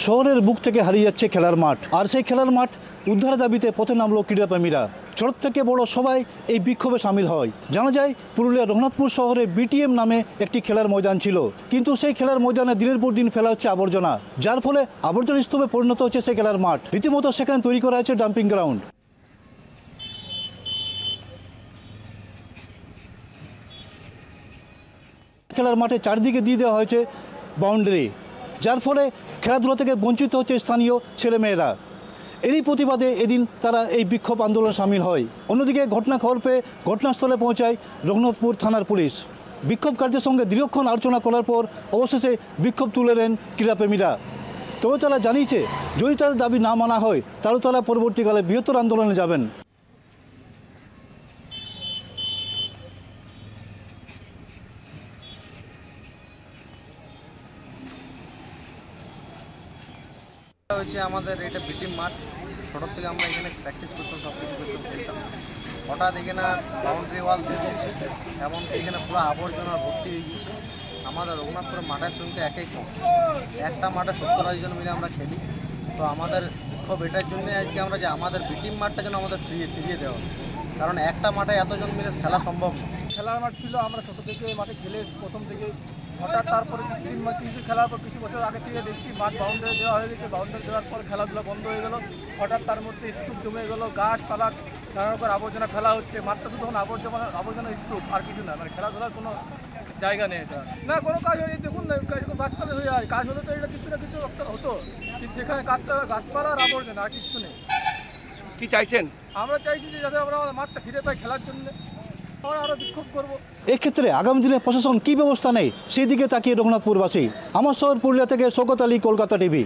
শহরের বুক থেকে হারিয়ে যাচ্ছে খেলার মাঠ, আর সেই খেলার মাঠ উদ্ধারের দাবিতে পথে নামলো ক্রীড়াপ্রেমীরা। ছোট থেকে বড় সবাই এই বিক্ষোভে সামিল হয়। জানা যায় পুরুলিয়ার রঘুনাথপুর শহরে বিটিএম নামে একটি খেলার ময়দান ছিল, কিন্তু সেই খেলার ময়দানে দিনের পর দিন ফেলা হচ্ছে আবর্জনা, যার ফলে আবর্জনা স্তূপে পরিণত হচ্ছে সেই খেলার মাঠ। রীতিমতো সেখানে তৈরি করা হয়েছে ডাম্পিং গ্রাউন্ড। খেলার মাঠে চারদিকে দিয়ে দেওয়া হয়েছে বাউন্ডারি, যার ফলে খেলাধুলা থেকে বঞ্চিত হচ্ছে স্থানীয় ছেলেমেয়েরা। এরই প্রতিবাদে এদিন তারা এই বিক্ষোভ আন্দোলনে সামিল হয়। অন্যদিকে ঘটনা খবর পেয়ে ঘটনাস্থলে পৌঁছায় রঘুনাথপুর থানার পুলিশ। বিক্ষোভকারীদের সঙ্গে দীর্ঘক্ষণ আলোচনা করার পর অবশেষে বিক্ষোভ তুলে নেন ক্রীড়াপ্রেমীরা। তবে তারা জানিয়েছে যদি তাদের দাবি না মানা হয় তাহলে তারা পরবর্তীকালে বৃহত্তর আন্দোলনে যাবেন। হচ্ছে আমাদের এটা বিটিএম মাঠ। ছোটোর থেকে আমরা এখানে প্র্যাকটিস করতাম, সব কিছু করতাম, খেলতাম। হঠাৎ এখানে বাউন্ডারি ওয়াল দিয়ে দিয়েছে, এমনকি এখানে পুরো আবর্জনা ভর্তি হয়ে গিয়েছে। আমাদের রঘুনাথপুরের মাঠের সংখ্যা একেই কম, একটা মাঠে 70-80 জন মিলে আমরা খেলি। তো আমাদের বিক্ষোভ এটার জন্য আজকে আমরা যে আমাদের বিটিএম মাঠটা যেন আমাদের ফিরিয়ে দেওয়া, কারণ একটা মাঠে এতজন মিলে খেলা সম্ভব না। খেলার মাঠ ছিল, আমরা ছোটো থেকে মাঠে খেলে এসেছি প্রথম থেকে। হঠাৎ তারপরে কিছুদিন কিছু খেলার পর কিছু বছর আগে থেকে দেখছি মাঠ বাউন্ডারি দেওয়া হয়ে গেছে। বাউন্ডারি দেওয়ার পর খেলাধুলা বন্ধ হয়ে গেল। হঠাৎ তার মধ্যে স্তূপ জমে গেল, গাছপালা নানা রকম আবর্জনা ফেলা হচ্ছে। মাঠটা শুধু এখন আবর্জনা স্তূপ, আর কিছু না। মানে খেলাধুলার কোনো জায়গা নেই এটা, না কোনো কাজ হয়নি। দেখুন না, গাছপালা হয়ে যায়, কাজ হলে তো এটা কিছু না কিছু একটা হতো, কিন্তু সেখানে গাছপালা আর আবর্জনা, আর কিছু নেই। কি চাইছেন? আমরা চাইছি যে যাতে আমরা মাঠটা ফিরে পাই খেলার জন্য, আরো বিক্ষোভ করবো। এক্ষেত্রে আগামী দিনে প্রশাসন কী ব্যবস্থা নেয় সেই দিকে তাকিয়ে রঘুনাথপুরবাসী। আমার শহর পুরুলিয়া থেকে শওকত আলী, কলকাতা টিভি।